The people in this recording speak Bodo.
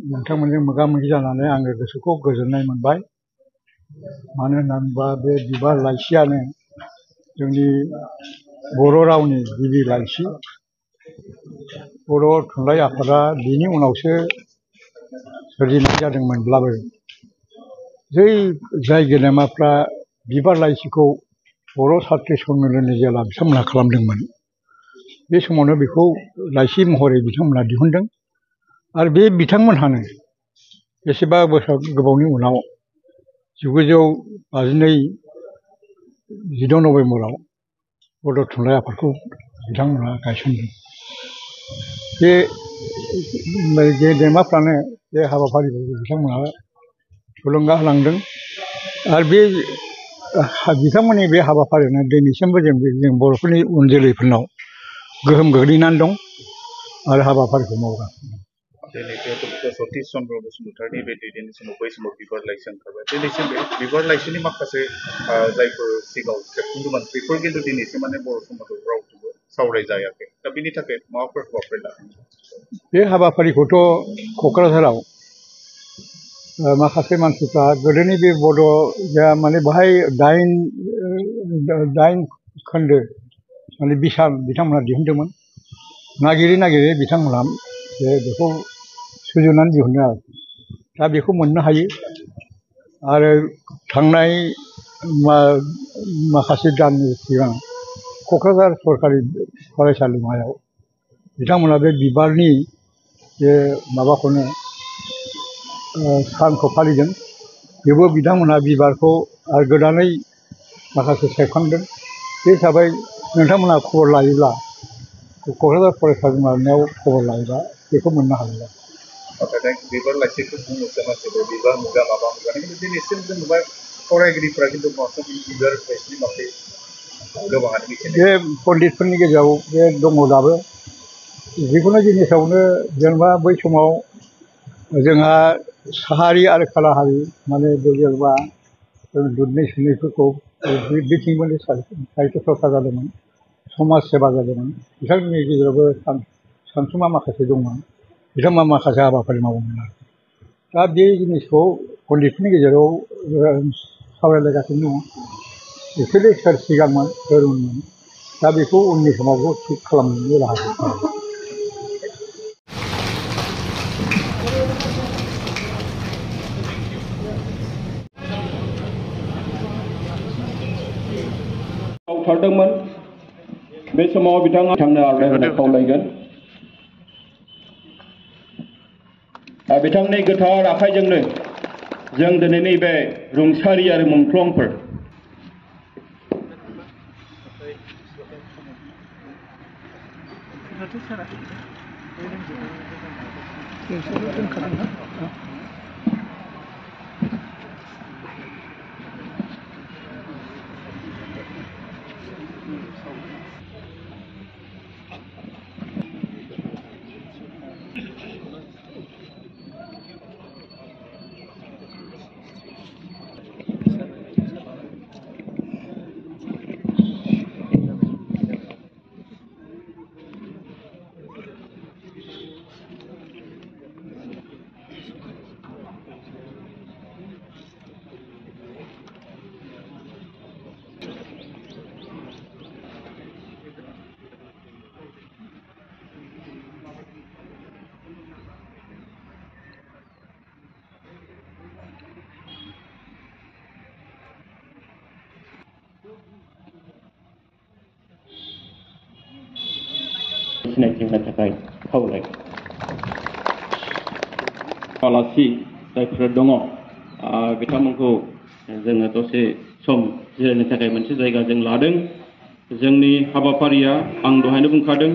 नोंथांमोनजों मोगा-मोगि जानानै आङो गोसोखौ गोजोननाय मोनबाय। मानो होनना बुङोबा बे बिबार लाइसियानो जोंनि बर' रावनि गिबि लाइसि। बर' थुनलाइ आफादा बिनि उनावसो सोरजिनाय जादोंमोनब्लाबो जाय गेदेमाफ्रा बिबार लाइसिखौ बर' सात्र सन्मिलननि जेला बिथांमोनहा खालामदोंमोन, बे समावनो बेखौ लाइसि महरै बिथांमोनहा दिहुनदों। आरो बे बिथांमोनहानो बेसेबा बोसोर गोबावनि उनाव 1952 16 नभेम्बराव बड' थुनलाइ आफादखौ बिथांमोनहा गायसनदों। बे गेदेमाफ्रानो बे हाबाफारिफोरखौ बिथांमोनहा थुलुंगा होलांदों। आरो बे बिथांमोननि बे हाबाफारियानो दिनैसिमबो जों बर'फोरनि उन जोलैफोरनाव गोहोम गोग्लैनानै दं आरो हाबाफारिखौ मावगासिनो दं। दिनै जिहेतु सतीश चन्द्र बसुमतारीनि बे दैदेननाय समाव बै समाव बिबार लाइसि ओंखारबाय। दिनैसिम बे बिबार लाइसिनि माखासे जायफोर सिगाङाव सेबखांदोंमोन बेफोर खिन्थु दिनैसिम माने बर' समाजाव रावजोंबो सावरायजायाखै। दा बिनि थाखाय माबाफोर हाबाफारि लादों? बे हाबाफारिखौथ' क'क्राझाराव माखासे मानसिफ्रा गोदोनि बे बड' माने बाहाय 8 खोन्दो माने बिसार बिथांमोनहा दिहुनदोंमोन। नागिरै नागिरै बिथांमोनहा बेखौ सुजुनानै दिहुनदों आरो दा बेखौ मोननो हायो। आरो थांनाय माखासे दाननि सिगां क'क्राझार सरकारि फरायसालिमायाव बिथांमोनहा बे बिबारनि बे माबाखौनो सानखौ फालिदों। बेबो बिथांमोनहा बिबारखौ आरो गोदानै माखासे सेबखांदों। बे हिसाबै नोंथांमोनहा खबर लायोब्ला क'क्राझार फरायसालिमायाव खबर लायोब्ला बेखौ मोननो हागोन। बिबार लाइसिखौ बुङोसो मानसिफोर बिबार मुगा माबा मुगा, खिन्थु दिनैसिम जों नुबाय फरायगिरिफ्रा खिन्थु बांसिन बिबार लाइसिनि बागै गोबाङानो मिथिनाय। बे पन्डितफोरनि गेजेराव बे दङ दाबो। जिखुनु जिनिसावनो जेनेबा बै समाव जोंहा साहारि आरो खोलाहारि माने जेनेबा दुधनै सुनैफोरखौ बिथिंबो साहित्य चर्चा जादोंमोन, समाज सेबा जादोंमोन। बिथांमोननि गेजेरावबो सानसुमा माखासे दंमोन। बिथांमोना माखासे हाबाफारि मावोमोन आरो दा बे जिनिसखौ पन्डितफोरनि गेजेराव सावरायलायगासिनो दङ। बिसोरो सोर सिगांमोन सोर उनमोन, दा बेखौ उननि समावबो थिग खालामनायनि राहा दं। थारदोंमोन बे समाव बिथाङा थांनो आरो खावलायगोन। बिथांनि गोथार आखाइजोंनो जों दिनैनि बे रुंसारि आरो मुंख्लंफोर सिनायथि होनो थाखाय खावलायगोन। आलासि जायफोर दङ बिथांमोनखौ जोङो दसे सम जिरायनो थाखाय मोनसे जायगा जों लादों। जोंनि हाबाफारिया आं दहायनो बुंखादों।